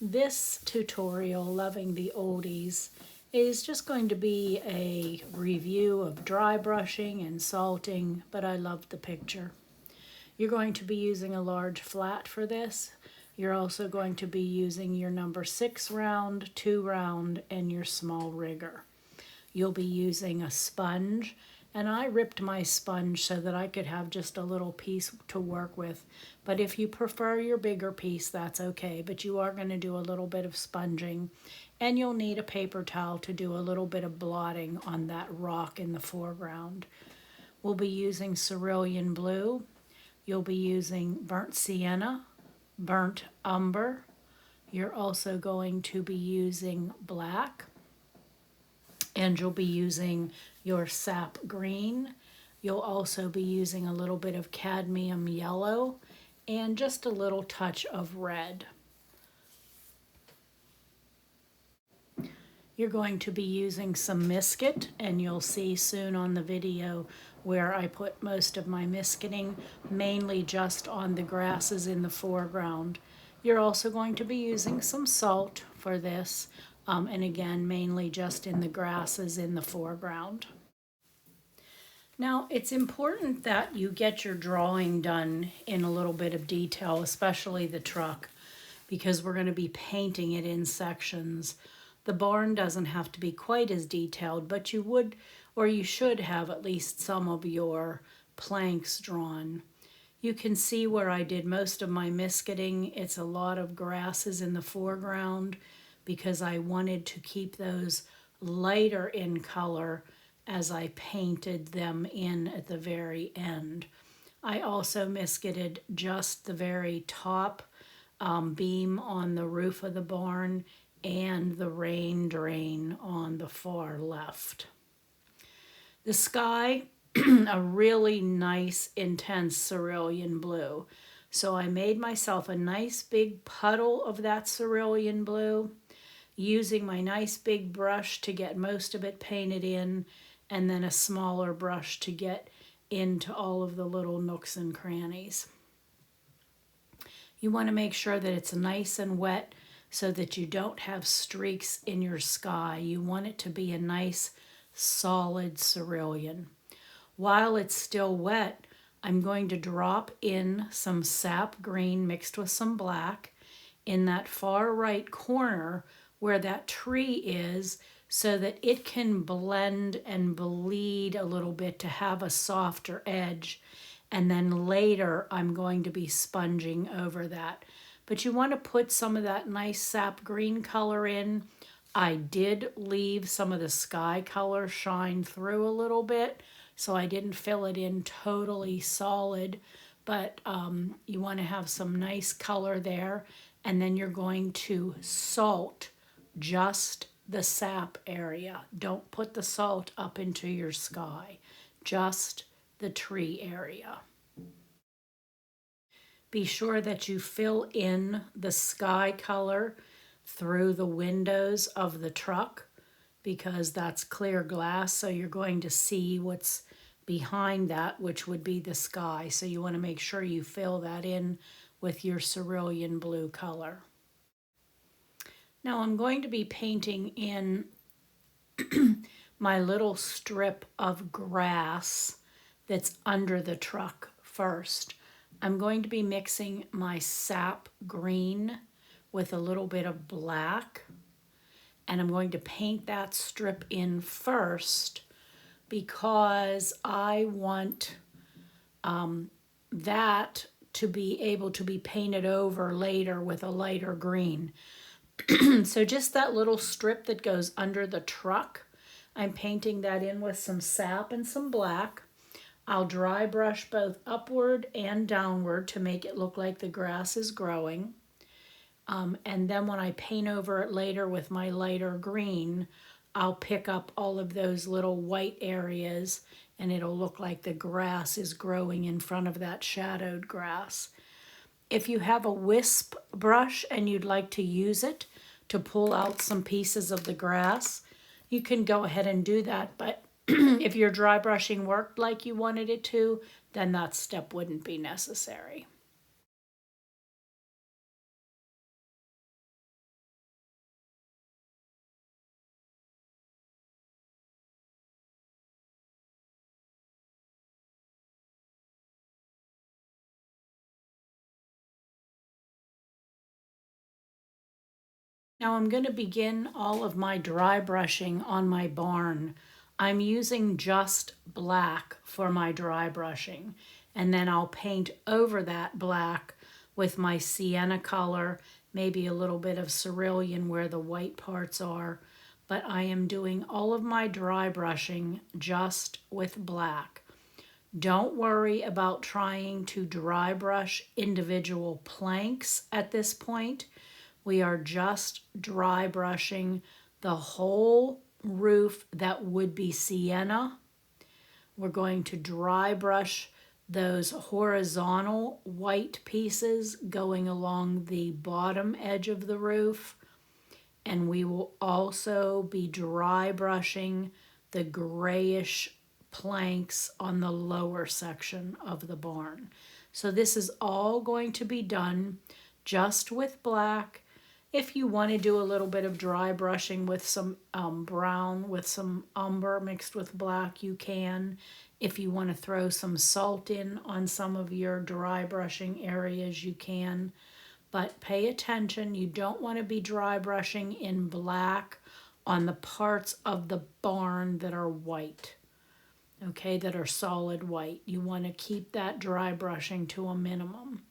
This tutorial, Loving the Oldies, is just going to be a review of dry brushing and salting, but I love the picture. You're going to be using a large flat for this. You're also going to be using your number 6 round, 2 round, and your small rigger. You'll be using a sponge, and I ripped my sponge so that I could have just a little piece to work with. But if you prefer your bigger piece, that's okay. But you are going to do a little bit of sponging, and you'll need a paper towel to do a little bit of blotting on that rock in the foreground. We'll be using cerulean blue. You'll be using burnt sienna, burnt umber. You're also going to be using black. And you'll be using your sap green. You'll also be using a little bit of cadmium yellow and just a little touch of red. You're going to be using some misket, and you'll see soon on the video where I put most of my misketing, mainly just on the grasses in the foreground. You're also going to be using some salt for this, and again, mainly just in the grasses in the foreground. Now, it's important that you get your drawing done in a little bit of detail, especially the truck, because we're going to be painting it in sections. The barn doesn't have to be quite as detailed, but you would, or you should have at least some of your planks drawn. You can see where I did most of my misketing. It's a lot of grasses in the foreground because I wanted to keep those lighter in color as I painted them in at the very end. I also misketed just the very top beam on the roof of the barn and the rain drain on the far left. The sky, a really nice intense cerulean blue. So I made myself a nice big puddle of that cerulean blue, using my nice big brush to get most of it painted in, and then a smaller brush to get into all of the little nooks and crannies. You want to make sure that it's nice and wet so that you don't have streaks in your sky. You want it to be a nice solid cerulean. While it's still wet, I'm going to drop in some sap green mixed with some black in that far right corner where that tree is, so that it can blend and bleed a little bit to have a softer edge. And then later I'm going to be sponging over that. But you want to put some of that nice sap green color in. I did leave some of the sky color shine through a little bit, so I didn't fill it in totally solid, but you want to have some nice color there. And then you're going to salt just the sap area. Don't put the salt up into your sky, just the tree area. Be sure that you fill in the sky color through the windows of the truck, because that's clear glass, so you're going to see what's behind that, which would be the sky. So you want to make sure you fill that in with your cerulean blue color. Now I'm going to be painting in my little strip of grass that's under the truck first. I'm going to be mixing my sap green with a little bit of black, and I'm going to paint that strip in first because I want that to be able to be painted over later with a lighter green. So just that little strip that goes under the truck, I'm painting that in with some sap and some black. I'll dry brush both upward and downward to make it look like the grass is growing. And then when I paint over it later with my lighter green, I'll pick up all of those little white areas and it'll look like the grass is growing in front of that shadowed grass. If you have a wisp brush and you'd like to use it to pull out some pieces of the grass, you can go ahead and do that. But if your dry brushing worked like you wanted it to, then that step wouldn't be necessary. Now I'm going to begin all of my dry brushing on my barn. I'm using just black for my dry brushing, and then I'll paint over that black with my sienna color, maybe a little bit of cerulean where the white parts are, but I am doing all of my dry brushing just with black. Don't worry about trying to dry brush individual planks at this point. We are just dry brushing the whole roof that would be sienna. We're going to dry brush those horizontal white pieces going along the bottom edge of the roof. And we will also be dry brushing the grayish planks on the lower section of the barn. So this is all going to be done just with black. If you want to do a little bit of dry brushing with some brown, with some umber mixed with black, you can. If you want to throw some salt in on some of your dry brushing areas, you can. But pay attention, you don't want to be dry brushing in black on the parts of the barn that are white, okay, that are solid white. You want to keep that dry brushing to a minimum.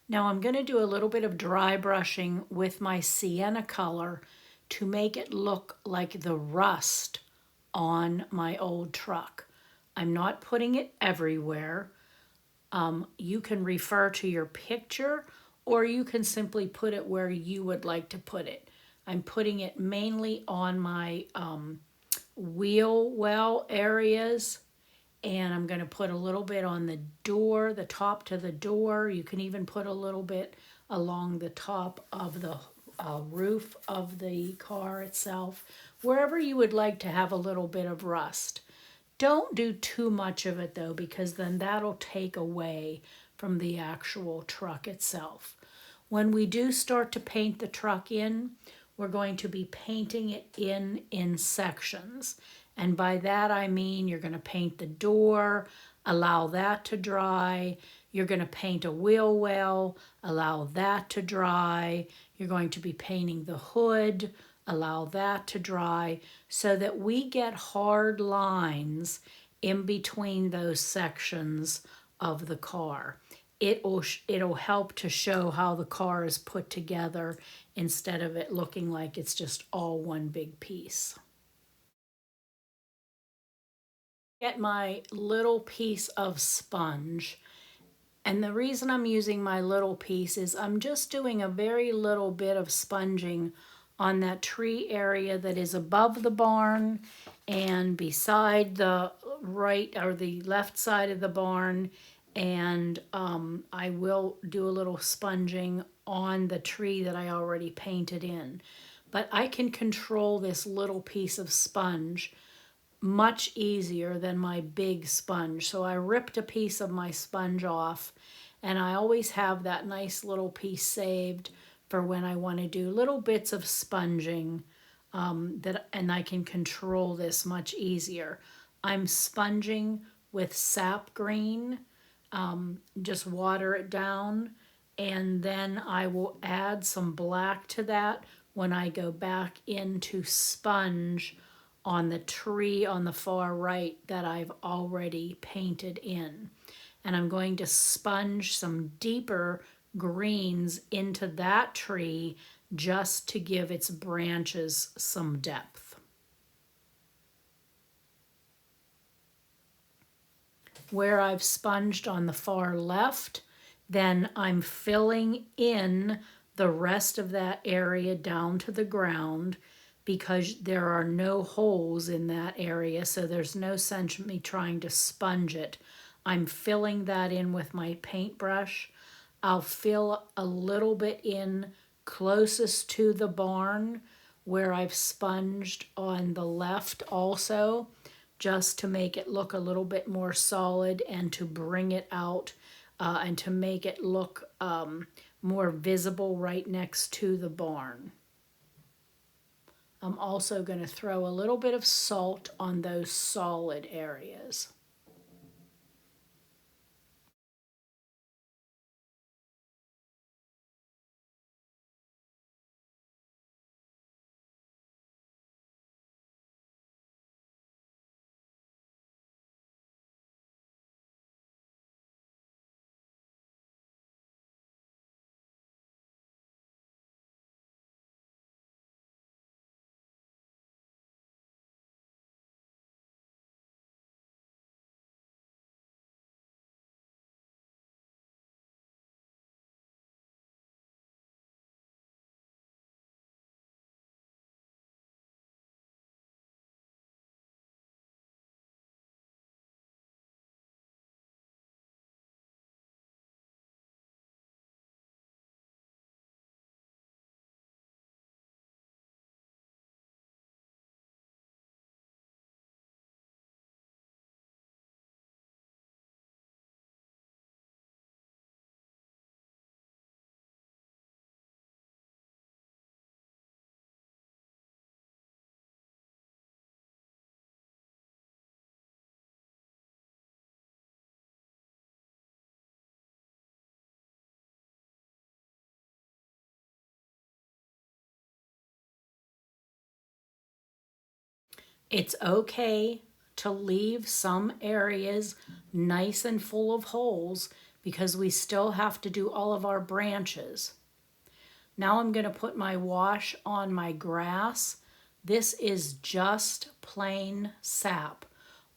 Now I'm going to do a little bit of dry brushing with my sienna color to make it look like the rust on my old truck. I'm not putting it everywhere. You can refer to your picture, or you can simply put it where you would like to put it. I'm putting it mainly on my wheel well areas, and I'm going to put a little bit on the door, the top to the door. You can even put a little bit along the top of the roof of the car itself, wherever you would like to have a little bit of rust. Don't do too much of it though, because then that'll take away from the actual truck itself. When we do start to paint the truck in, we're going to be painting it in sections. And by that I mean you're going to paint the door, allow that to dry. You're going to paint a wheel well, allow that to dry. You're going to be painting the hood, allow that to dry, so that we get hard lines in between those sections of the car. It'll help to show how the car is put together instead of it looking like it's just all one big piece. Get my little piece of sponge. And the reason I'm using my little piece is I'm just doing a very little bit of sponging on that tree area that is above the barn and beside the right or the left side of the barn. And I will do a little sponging on the tree that I already painted in. But I can control this little piece of sponge much easier than my big sponge. So I ripped a piece of my sponge off, and I always have that nice little piece saved for when I want to do little bits of sponging, and I can control this much easier. I'm sponging with sap green, just water it down, and then I will add some black to that when I go back into sponge on the tree on the far right that I've already painted in. And I'm going to sponge some deeper greens into that tree just to give its branches some depth. Where I've sponged on the far left, then I'm filling in the rest of that area down to the ground. because there are no holes in that area, so there's no sense in me trying to sponge it. I'm filling that in with my paintbrush. I'll fill a little bit in closest to the barn where I've sponged on the left also, just to make it look a little bit more solid and to bring it out and to make it look more visible right next to the barn. I'm also going to throw a little bit of salt on those solid areas. It's okay to leave some areas nice and full of holes because we still have to do all of our branches. Now I'm going to put my wash on my grass. This is just plain sap.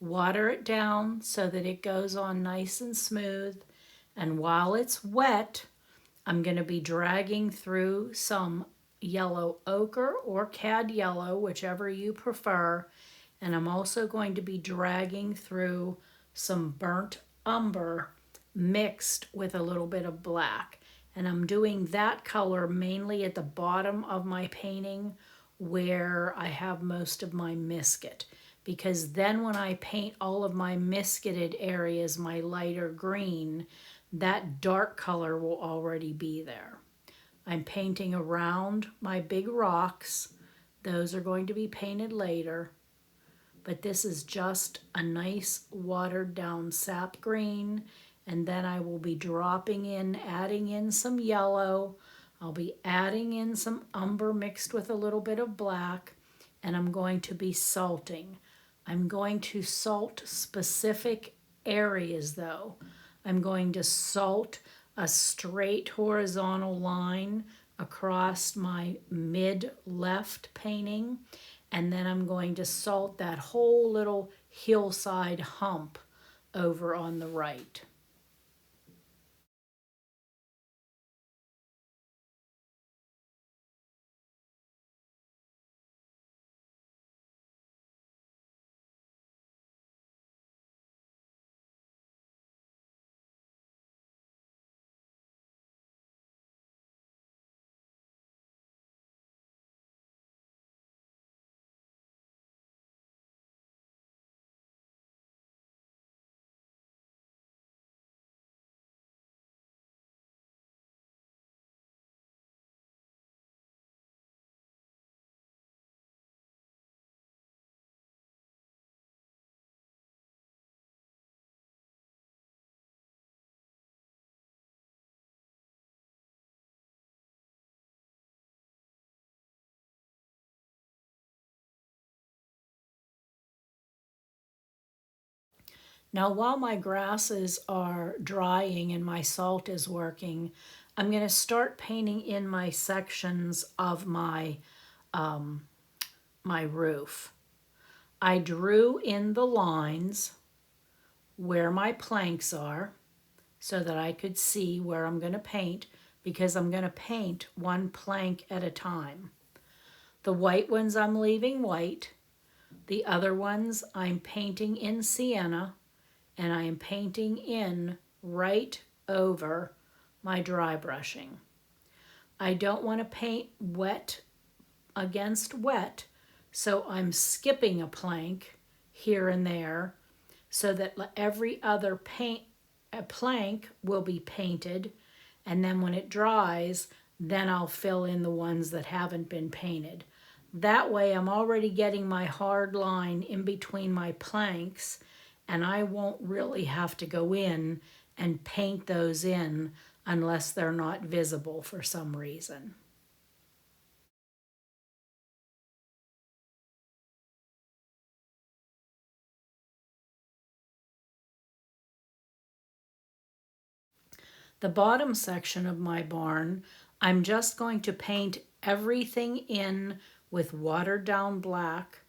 Water it down so that it goes on nice and smooth. And while it's wet, I'm going to be dragging through some yellow ochre or cad yellow, whichever you prefer. And I'm also going to be dragging through some burnt umber mixed with a little bit of black. And I'm doing that color mainly at the bottom of my painting where I have most of my misket. Because then when I paint all of my misketed areas, my lighter green, that dark color will already be there. I'm painting around my big rocks. Those are going to be painted later. But this is just a nice watered down sap green. And then I will be dropping in, adding in some yellow. I'll be adding in some umber mixed with a little bit of black. And I'm going to be salting. I'm going to salt specific areas though. I'm going to salt a straight horizontal line across my mid left painting, and then I'm going to salt that whole little hillside hump over on the right. Now while my grasses are drying and my salt is working, I'm going to start painting in my sections of my roof. I drew in the lines where my planks are so that I could see where I'm going to paint, because I'm going to paint one plank at a time. The white ones I'm leaving white. The other ones I'm painting in sienna, and I am painting in right over my dry brushing. I don't want to paint wet against wet, so I'm skipping a plank here and there so that every other plank will be painted, and then when it dries, then I'll fill in the ones that haven't been painted. That way I'm already getting my hard line in between my planks, and I won't really have to go in and paint those in unless they're not visible for some reason. The bottom section of my barn, I'm just going to paint everything in with watered down black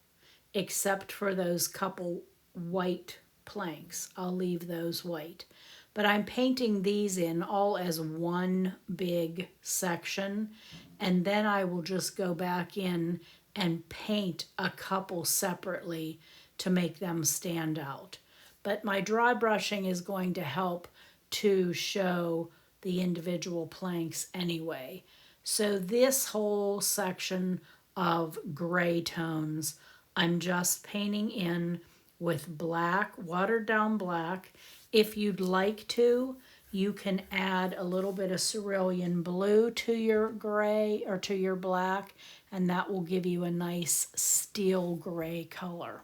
except for those couple white planks. I'll leave those white. But I'm painting these in all as one big section, and then I will just go back in and paint a couple separately to make them stand out. But my dry brushing is going to help to show the individual planks anyway. So this whole section of gray tones, I'm just painting in with black, watered down black. If you'd like to, you can add a little bit of cerulean blue to your gray or to your black, and that will give you a nice steel gray color.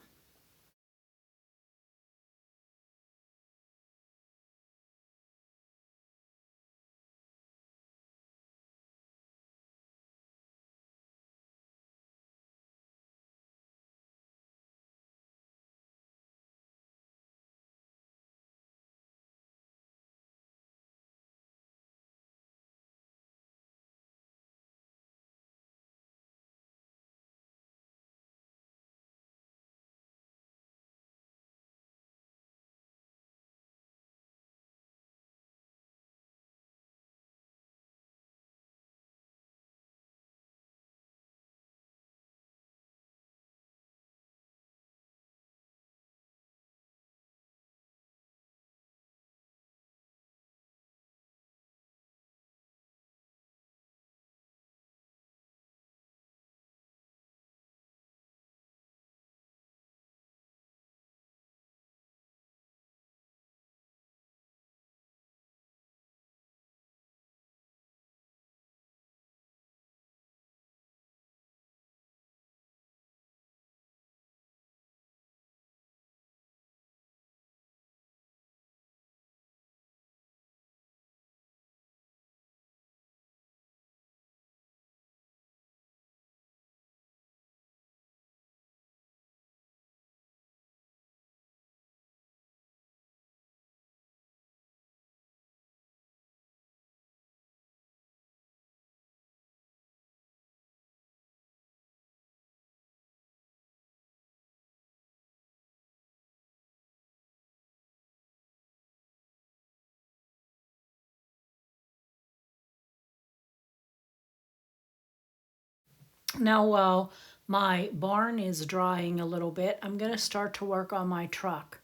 Now, while my barn is drying a little bit, I'm going to start to work on my truck.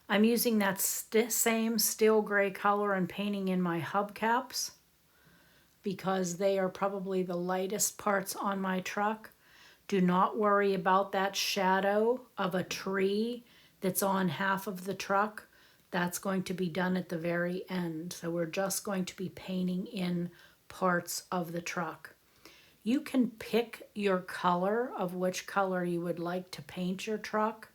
I'm using that same steel gray color and painting in my hubcaps because they are probably the lightest parts on my truck. Do not worry about that shadow of a tree that's on half of the truck. That's going to be done at the very end. So we're just going to be painting in parts of the truck. You can pick your color of which color you would like to paint your truck.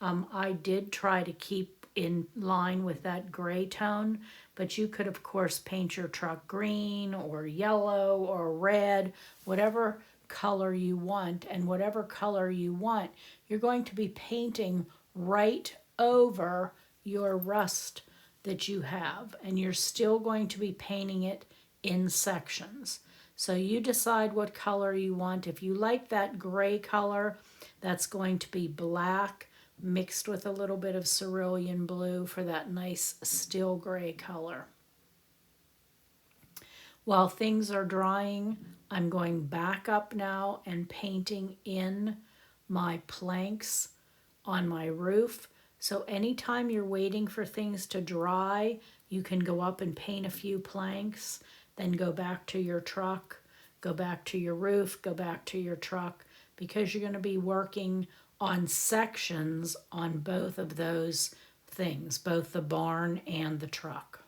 I did try to keep in line with that gray tone, but you could of course paint your truck green or yellow or red, whatever color you want, and whatever color you want, you're going to be painting right over your rust that you have, and you're still going to be painting it in sections. So you decide what color you want. If you like that gray color, that's going to be black mixed with a little bit of cerulean blue for that nice steel gray color. While things are drying, I'm going back up now and painting in my planks on my roof. So anytime you're waiting for things to dry, you can go up and paint a few planks, then go back to your truck, go back to your roof, go back to your truck, because you're going to be working on sections on both of those things, both the barn and the truck.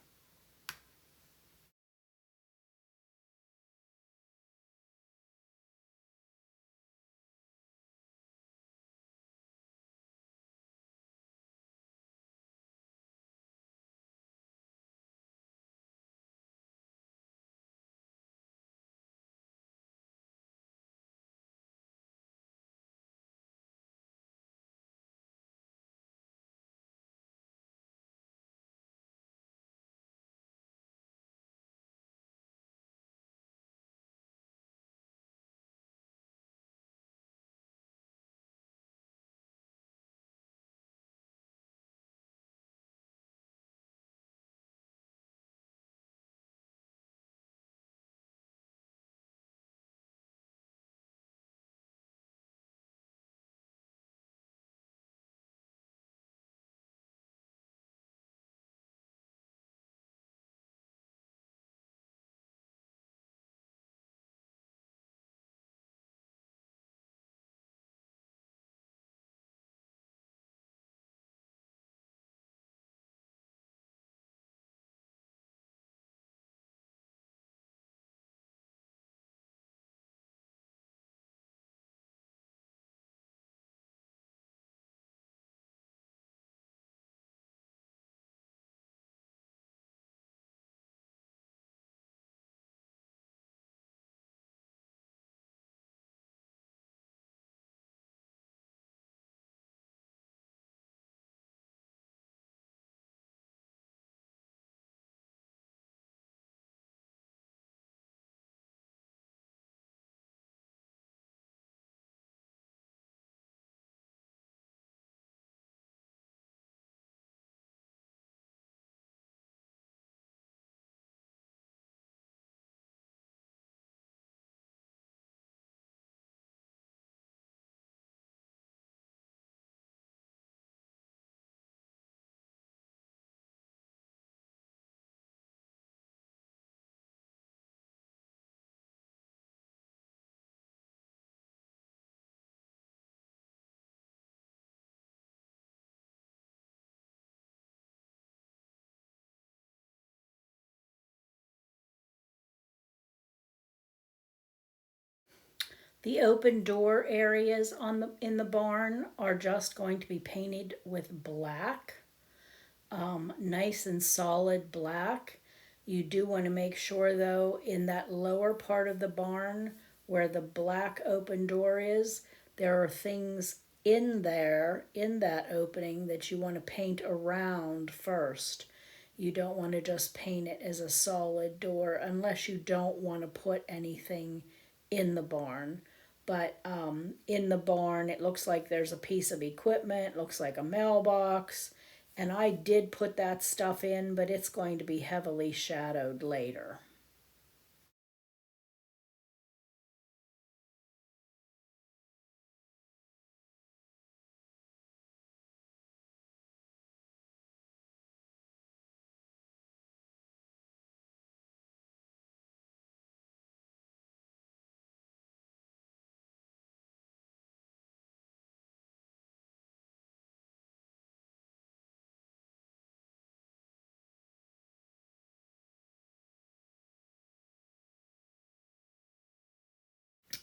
The open door areas in the barn are just going to be painted with black, nice and solid black. You do want to make sure though, in that lower part of the barn where the black open door is, there are things in there, in that opening, that you want to paint around first. You don't want to just paint it as a solid door unless you don't want to put anything in the barn. But in the barn, it looks like there's a piece of equipment, looks like a mailbox, and I did put that stuff in, but it's going to be heavily shadowed later.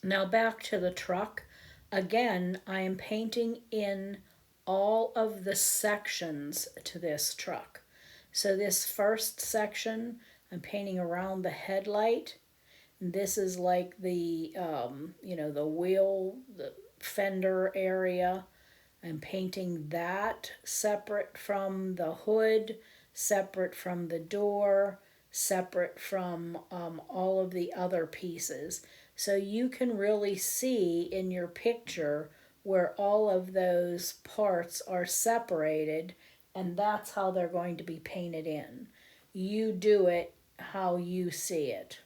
Now back to the truck. Again, I am painting in all of the sections to this truck. So this first section, I'm painting around the headlight. This is like the, the wheel, the fender area. I'm painting that separate from the hood, separate from the door, separate from all of the other pieces. So you can really see in your picture where all of those parts are separated, and that's how they're going to be painted in. You do it how you see it.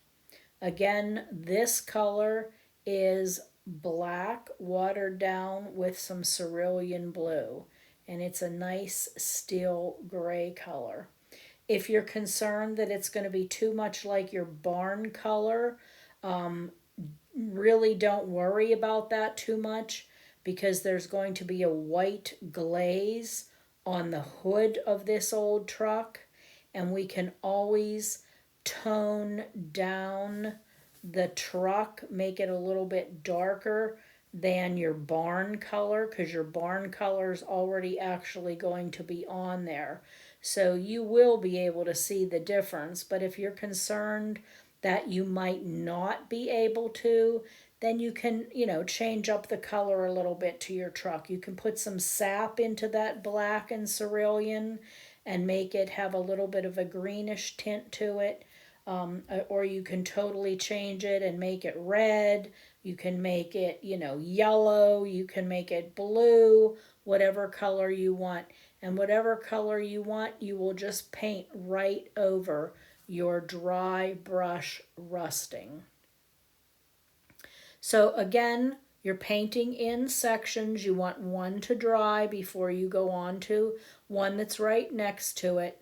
Again, this color is black watered down with some cerulean blue, and it's a nice steel gray color. If you're concerned that it's going to be too much like your barn color, really don't worry about that too much, because there's going to be a white glaze on the hood of this old truck, and we can always tone down the truck, make it a little bit darker than your barn color, because your barn color is already actually going to be on there. So you will be able to see the difference. But if you're concerned that you might not be able to, then you can, change up the color a little bit to your truck. You can put some sap into that black and cerulean and make it have a little bit of a greenish tint to it. Or you can totally change it and make it red. You can make it, yellow. You can make it blue, whatever color you want. And whatever color you want, you will just paint right over your dry brush rusting. So again, you're painting in sections. You want one to dry before you go on to one that's right next to it.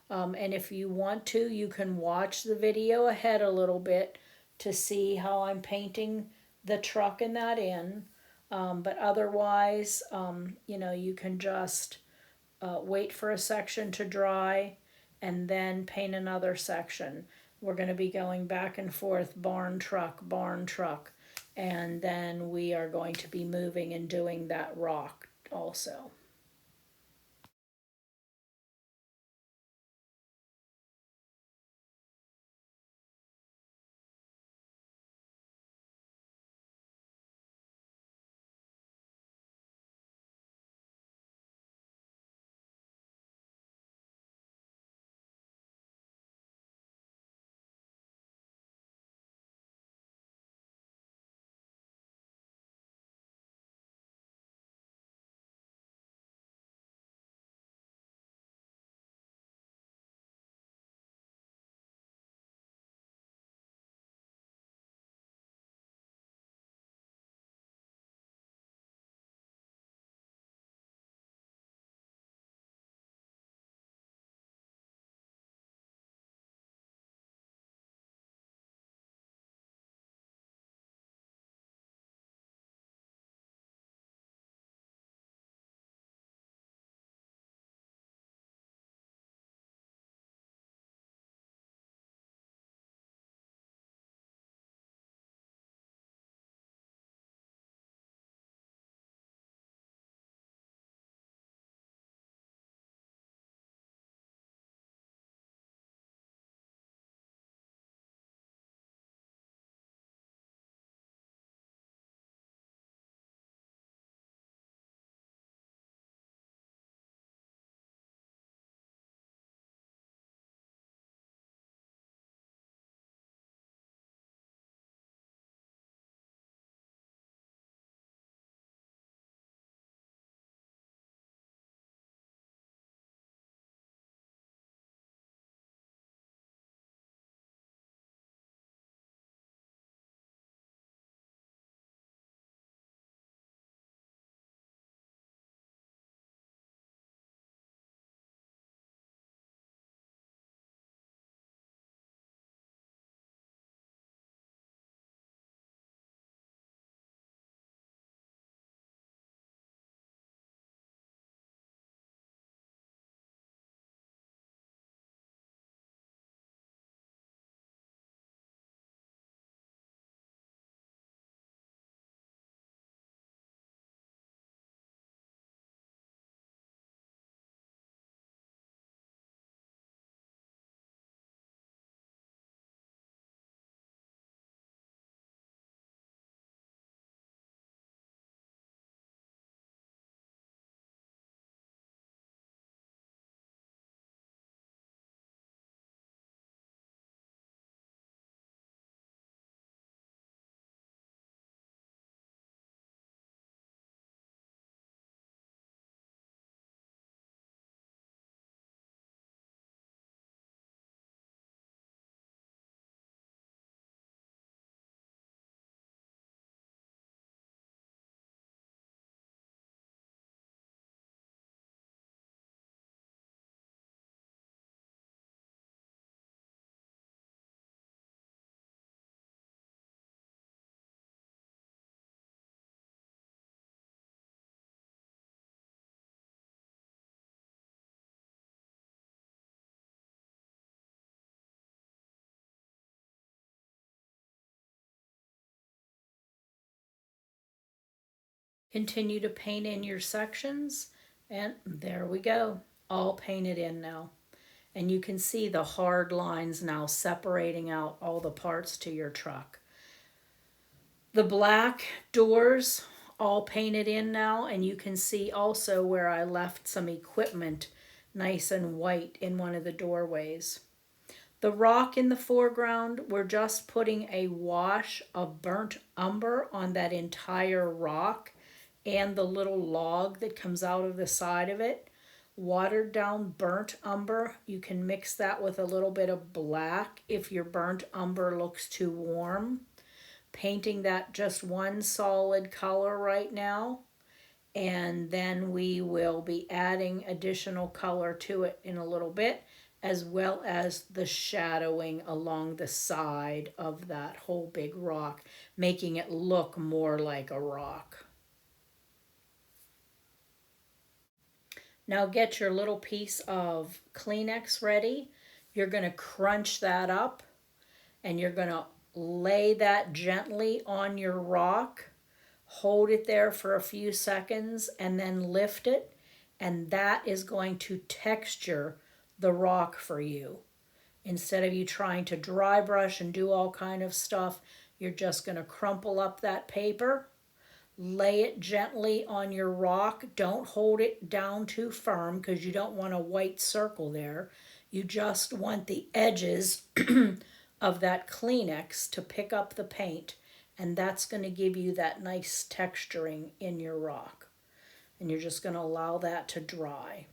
And if you want to, you can watch the video ahead a little bit to see how I'm painting the truck and that in. But otherwise, you can just wait for a section to dry and then paint another section. We're going to be going back and forth, barn truck, and then we are going to be moving and doing that rock also. Continue to paint in your sections, and there we go, all painted in now. And you can see the hard lines now separating out all the parts to your truck. The black doors all painted in now, and you can see also where I left some equipment nice and white in one of the doorways. The rock in the foreground, we're just putting a wash of burnt umber on that entire rock and the little log that comes out of the side of it. Watered down burnt umber. You can mix that with a little bit of black if your burnt umber looks too warm. Painting that just one solid color right now. And then we will be adding additional color to it in a little bit, as well as the shadowing along the side of that whole big rock, making it look more like a rock. Now get your little piece of Kleenex ready. You're going to crunch that up and you're going to lay that gently on your rock. Hold it there for a few seconds and then lift it, and that is going to texture the rock for you. Instead of you trying to dry brush and do all kind of stuff, you're just going to crumple up that paper, lay it gently on your rock. Don't hold it down too firm because you don't want a white circle there. You just want the edges of that Kleenex to pick up the paint, and that's going to give you that nice texturing in your rock. And you're just going to allow that to dry.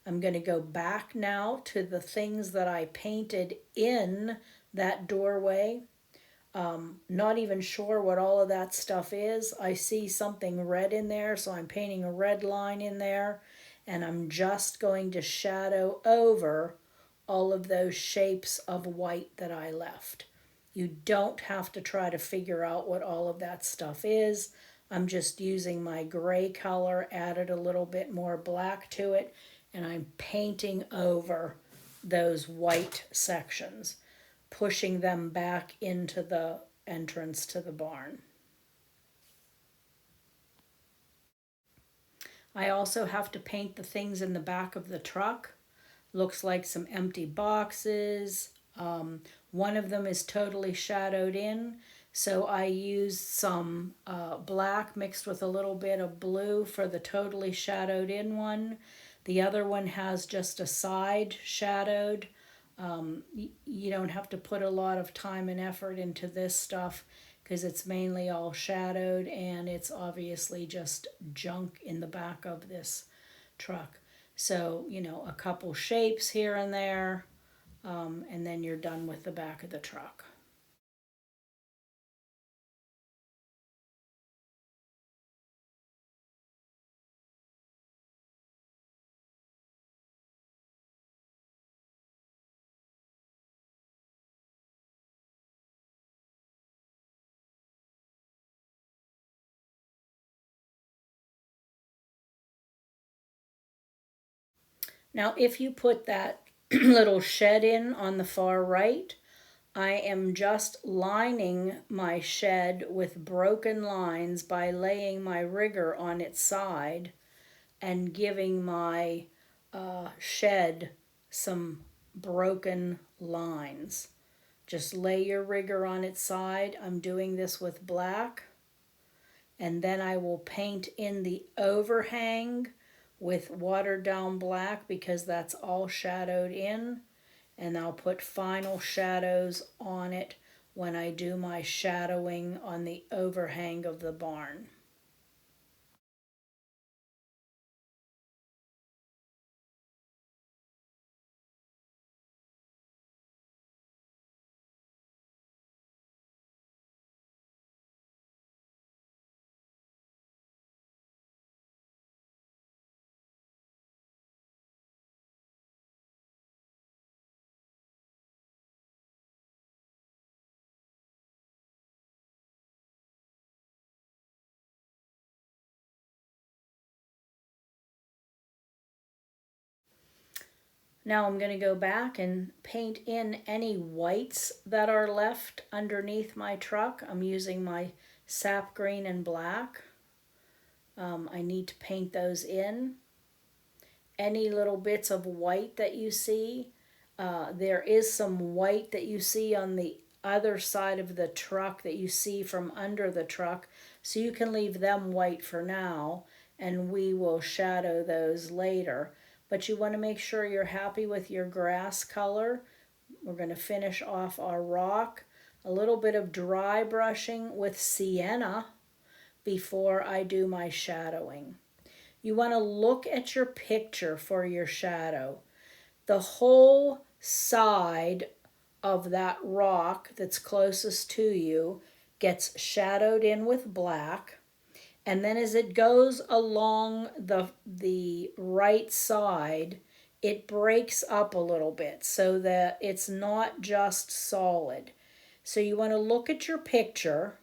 I'm going to go back now to the things that I painted in that doorway. Not even sure what all of that stuff is. I see something red in there, so I'm painting a red line in there, and I'm just going to shadow over all of those shapes of white that I left. You don't have to try to figure out what all of that stuff is. I'm just using my gray color, added a little bit more black to it, and I'm painting over those white sections, pushing them back into the entrance to the barn. I also have to paint the things in the back of the truck. Looks like some empty boxes. One of them is totally shadowed in, so I used some black mixed with a little bit of blue for the totally shadowed in one. The other one has just a side shadowed. You don't have to put a lot of time and effort into this stuff because it's mainly all shadowed, and it's obviously just junk in the back of this truck. So, you know, a couple shapes here and there, and then you're done with the back of the truck. Now, if you put that little shed in on the far right, I am just lining my shed with broken lines by laying my rigger on its side and giving my shed some broken lines. Just lay your rigger on its side. I'm doing this with black. And then I will paint in the overhang with watered down black because that's all shadowed in. And I'll put final shadows on it when I do my shadowing on the overhang of the barn. Now I'm going to go back and paint in any whites that are left underneath my truck. I'm using my sap green and black. I need to paint those in. Any little bits of white that you see, there is some white that you see on the other side of the truck that you see from under the truck, so you can leave them white for now, and we will shadow those later. But you want to make sure you're happy with your grass color. We're going to finish off our rock. A little bit of dry brushing with sienna before I do my shadowing. You want to look at your picture for your shadow. The whole side of that rock that's closest to you gets shadowed in with black. And then as it goes along the right side, it breaks up a little bit so that it's not just solid. So you want to look at your picture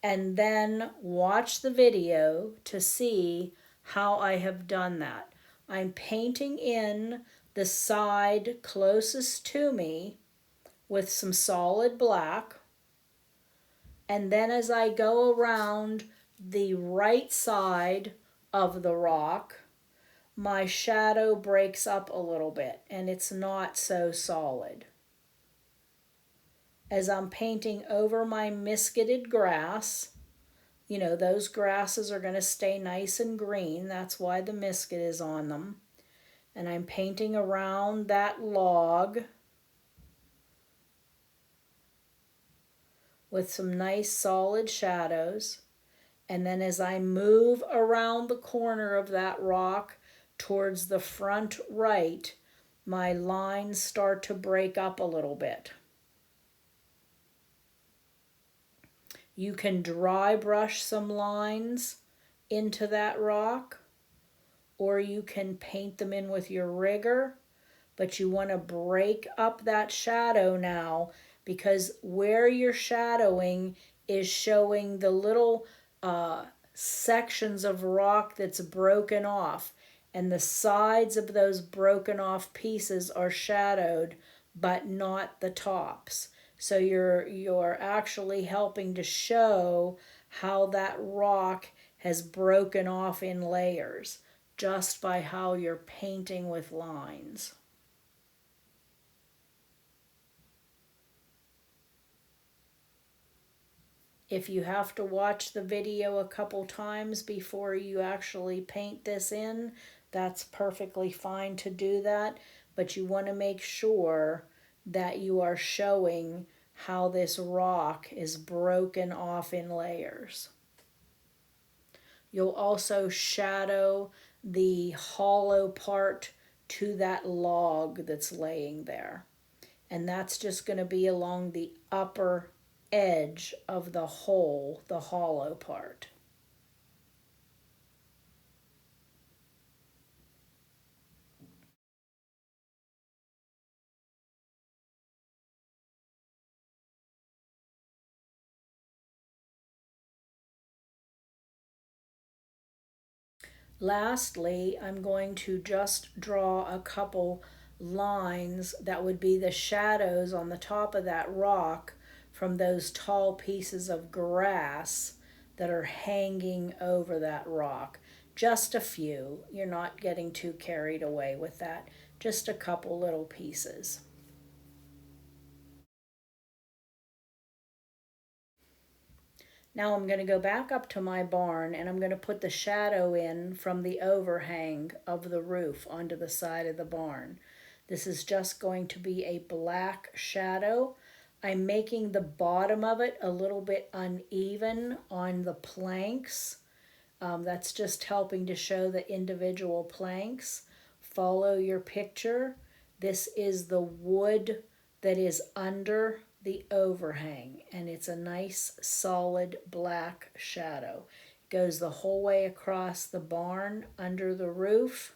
and then watch the video to see how I have done that. I'm painting in the side closest to me with some solid black, and then as I go around the right side of the rock, my shadow breaks up a little bit and it's not so solid. As I'm painting over my misketed grass, you know, those grasses are going to stay nice and green. That's why the misket is on them. And I'm painting around that log with some nice solid shadows. And then as I move around the corner of that rock towards the front right, my lines start to break up a little bit. You can dry brush some lines into that rock, or you can paint them in with your rigger, but you want to break up that shadow now, because where you're shadowing is showing the little sections of rock that's broken off, and the sides of those broken off pieces are shadowed but not the tops. So you're actually helping to show how that rock has broken off in layers just by how you're painting with lines. If you have to watch the video a couple times before you actually paint this in, that's perfectly fine to do that, but you want to make sure that you are showing how this rock is broken off in layers. You'll also shadow the hollow part to that log that's laying there. And that's just going to be along the upper edge of the hole, the hollow part. Lastly, I'm going to just draw a couple lines that would be the shadows on the top of that rock from those tall pieces of grass that are hanging over that rock. Just a few. You're not getting too carried away with that. Just a couple little pieces. Now I'm going to go back up to my barn and I'm going to put the shadow in from the overhang of the roof onto the side of the barn. This is just going to be a black shadow. I'm making the bottom of it a little bit uneven on the planks. That's just helping to show the individual planks. Follow your picture. This is the wood that is under the overhang, and it's a nice solid black shadow. It goes the whole way across the barn under the roof.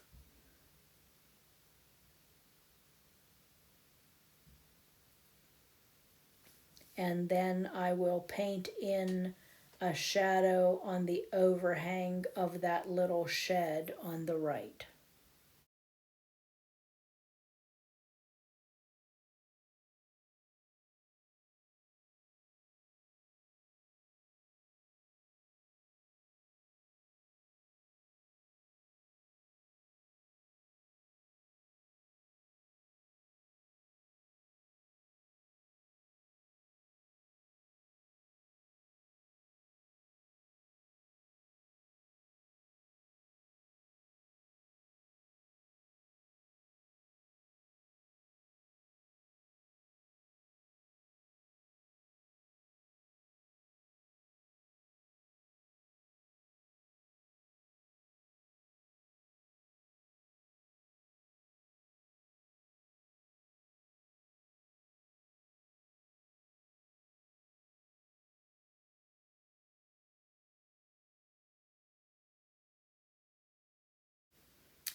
And then I will paint in a shadow on the overhang of that little shed on the right.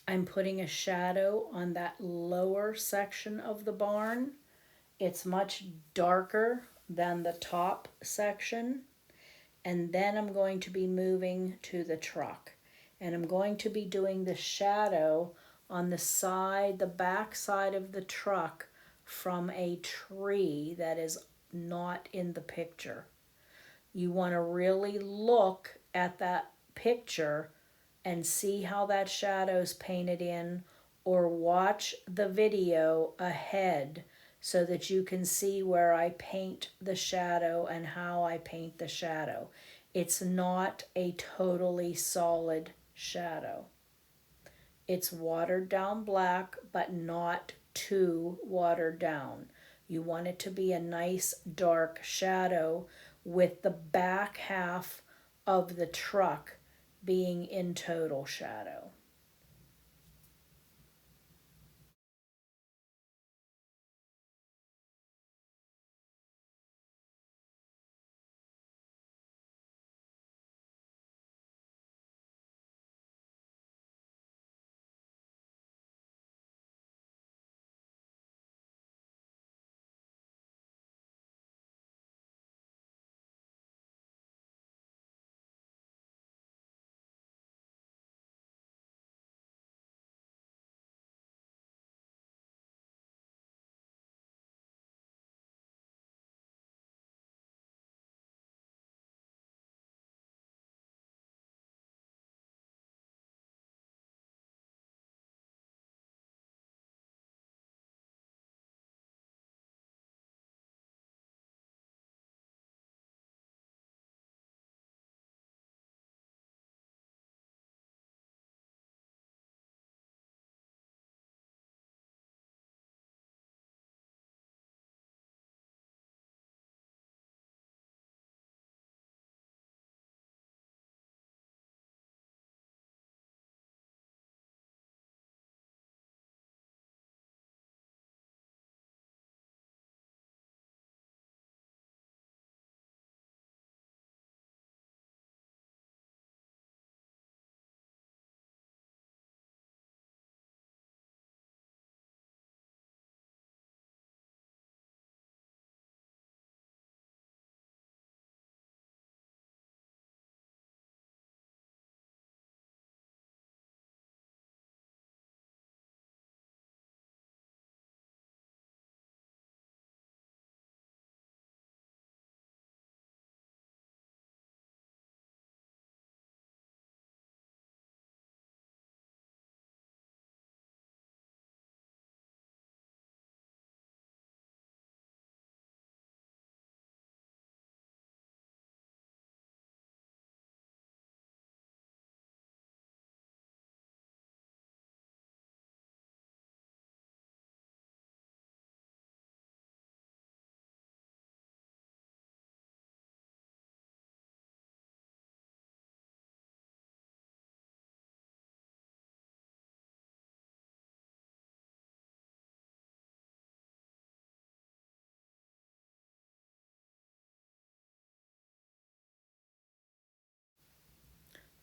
I'm putting a shadow on that lower section of the barn. It's much darker than the top section. And then I'm going to be moving to the truck. And I'm going to be doing the shadow on the side, the back side of the truck from a tree that is not in the picture. You want to really look at that picture and see how that shadow's painted in, or watch the video ahead so that you can see where I paint the shadow and how I paint the shadow. It's not a totally solid shadow. It's watered down black, but not too watered down. You want it to be a nice dark shadow with the back half of the truck being in total shadow.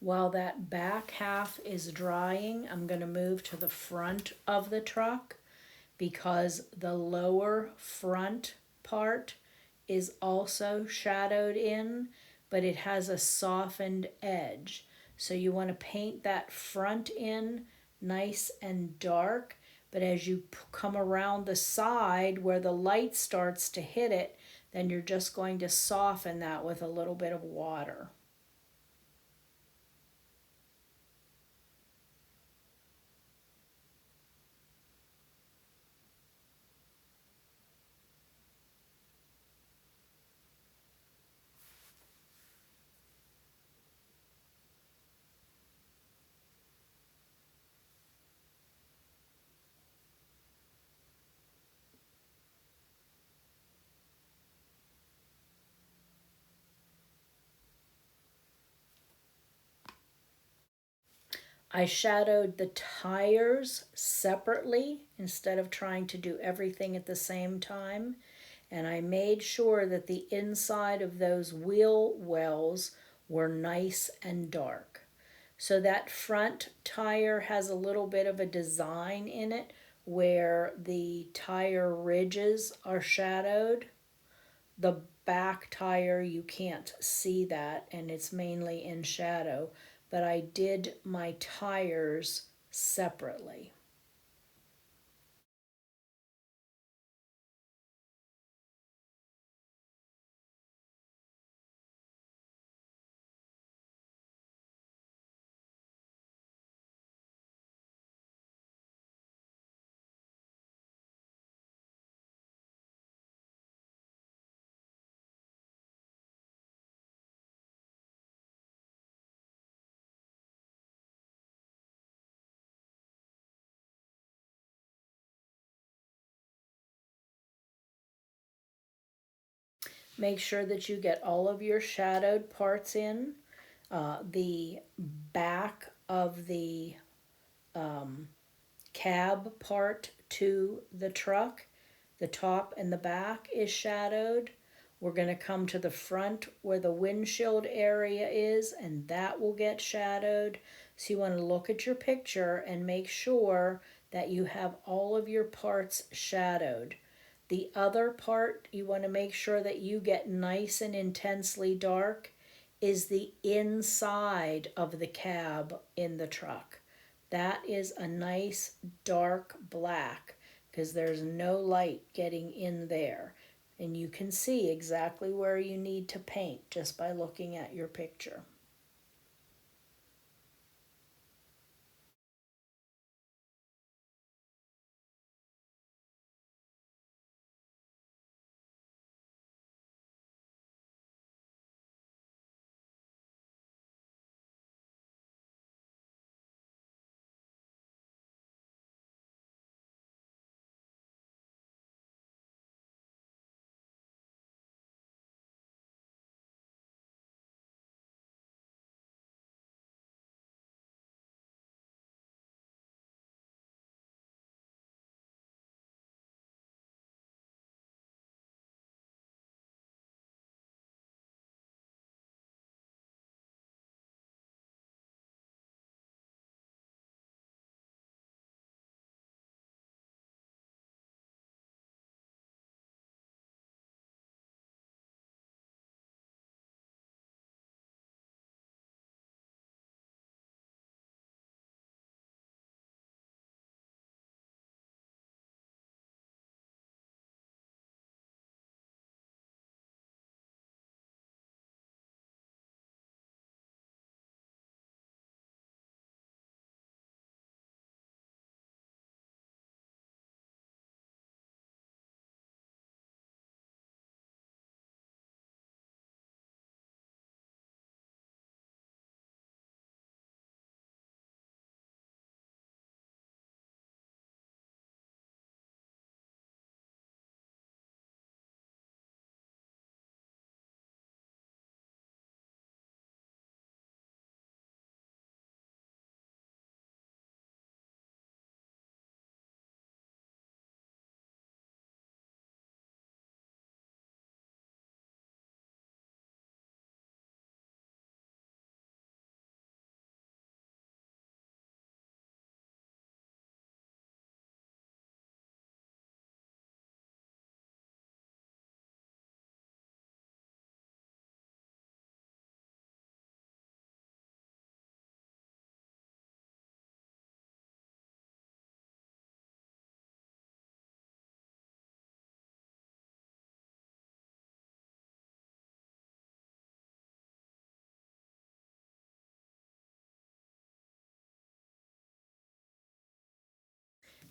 While that back half is drying, I'm going to move to the front of the truck because the lower front part is also shadowed in, but it has a softened edge. So you want to paint that front in nice and dark, but as you come around the side where the light starts to hit it, then you're just going to soften that with a little bit of water. I shadowed the tires separately instead of trying to do everything at the same time. And I made sure that the inside of those wheel wells were nice and dark. So that front tire has a little bit of a design in it where the tire ridges are shadowed. The back tire, you can't see that, and it's mainly in shadow, but I did my tires separately. Make sure that you get all of your shadowed parts in. The back of the cab part to the truck, the top and the back is shadowed. We're going to come to the front where the windshield area is, and that will get shadowed. So you want to look at your picture and make sure that you have all of your parts shadowed. The other part you want to make sure that you get nice and intensely dark is the inside of the cab in the truck. That is a nice dark black because there's no light getting in there. And you can see exactly where you need to paint just by looking at your picture.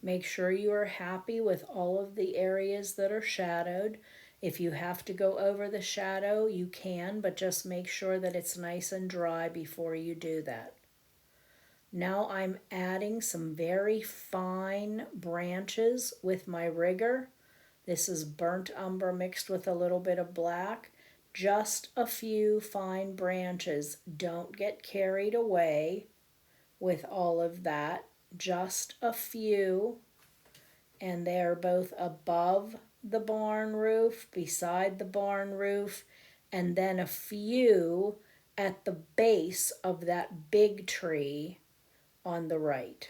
Make sure you are happy with all of the areas that are shadowed. If you have to go over the shadow, you can, but just make sure that it's nice and dry before you do that. Now I'm adding some very fine branches with my rigger. This is burnt umber mixed with a little bit of black. Just a few fine branches. Don't get carried away with all of that. Just a few, and they're both above the barn roof, beside the barn roof, and then a few at the base of that big tree on the right.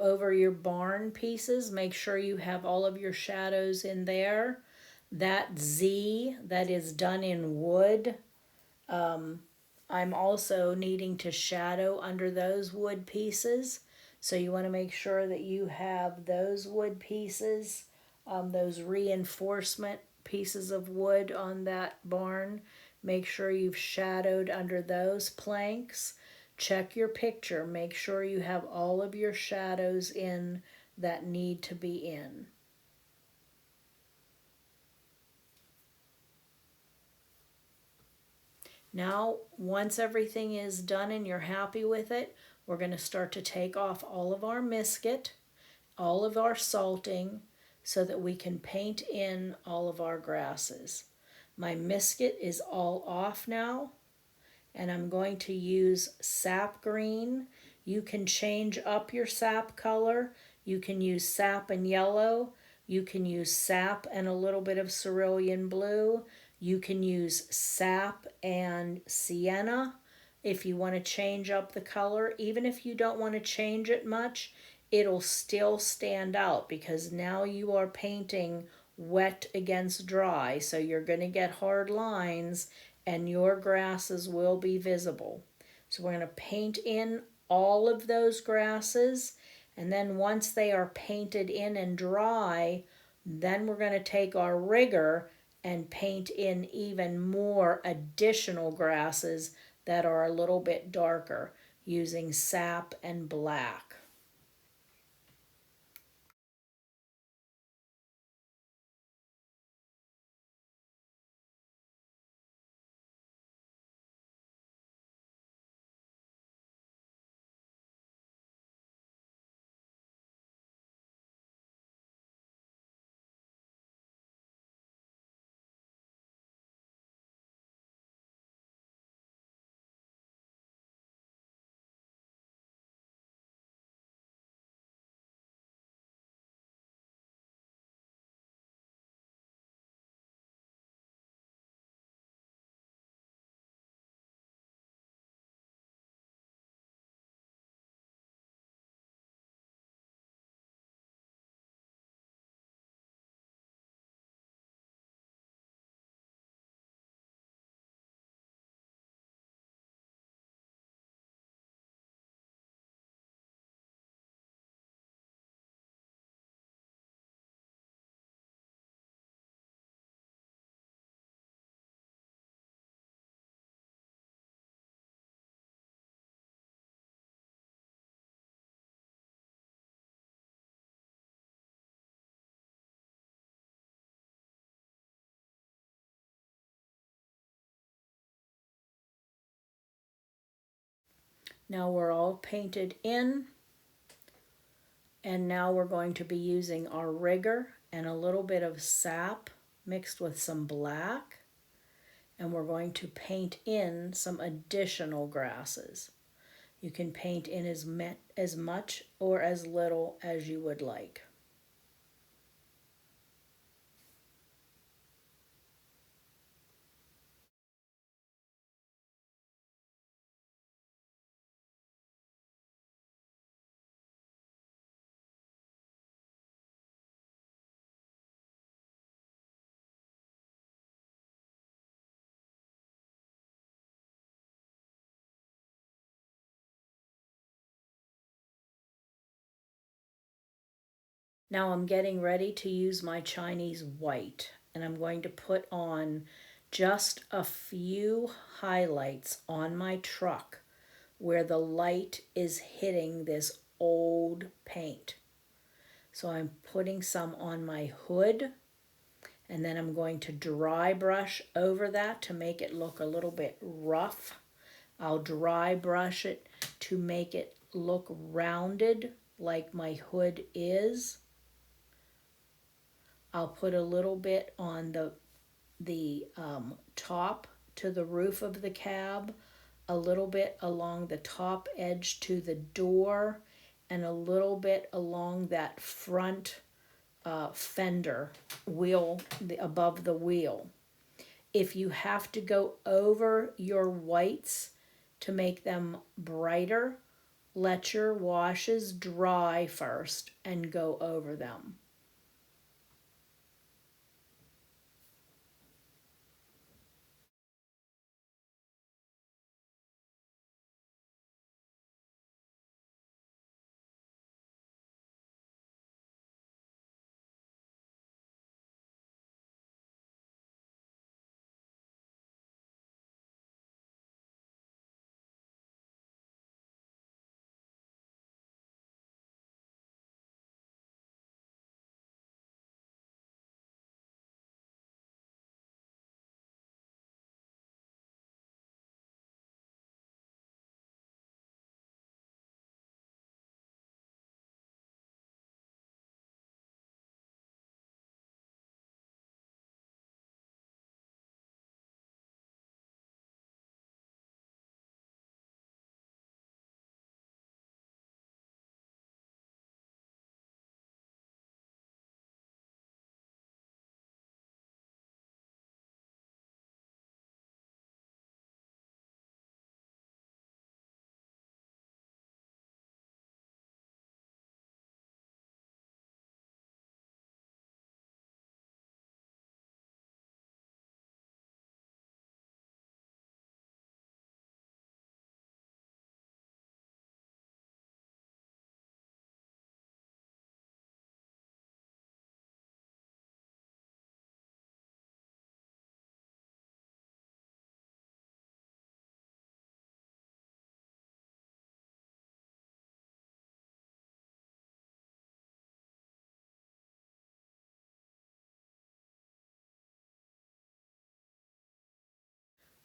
Over your barn pieces, make sure you have all of your shadows in there. That Z that is done in wood, I'm also needing to shadow under those wood pieces. So you want to make sure that you have those wood pieces, those reinforcement pieces of wood on that barn. Make sure you've shadowed under those planks. Check your picture. Make sure you have all of your shadows in that need to be in. Now, once everything is done and you're happy with it, we're going to start to take off all of our misket, all of our salting, so that we can paint in all of our grasses. My misket is all off now, and I'm going to use sap green. You can change up your sap color. You can use sap and yellow. You can use sap and a little bit of cerulean blue. You can use sap and sienna if you want to change up the color. Even if you don't want to change it much, it'll still stand out because now you are painting wet against dry, so you're going to get hard lines and your grasses will be visible. So we're going to paint in all of those grasses, and then once they are painted in and dry, then we're going to take our rigger and paint in even more additional grasses that are a little bit darker using sap and black. Now we're all painted in, and now we're going to be using our rigger and a little bit of sap mixed with some black, and we're going to paint in some additional grasses. You can paint in as much or as little as you would like. Now I'm getting ready to use my Chinese white, and I'm going to put on just a few highlights on my truck where the light is hitting this old paint. So I'm putting some on my hood, and then I'm going to dry brush over that to make it look a little bit rough. I'll dry brush it to make it look rounded like my hood is. I'll put a little bit on the top to the roof of the cab, a little bit along the top edge to the door, and a little bit along that front fender wheel above the wheel. If you have to go over your whites to make them brighter, let your washes dry first and go over them.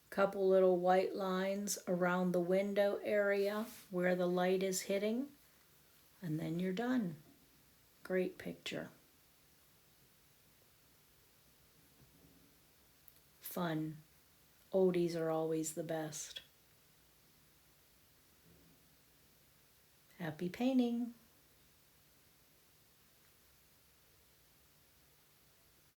Couple little white lines around the window area where the light is hitting, and then you're done. Great picture. Fun. Oldies are always the best. Happy painting.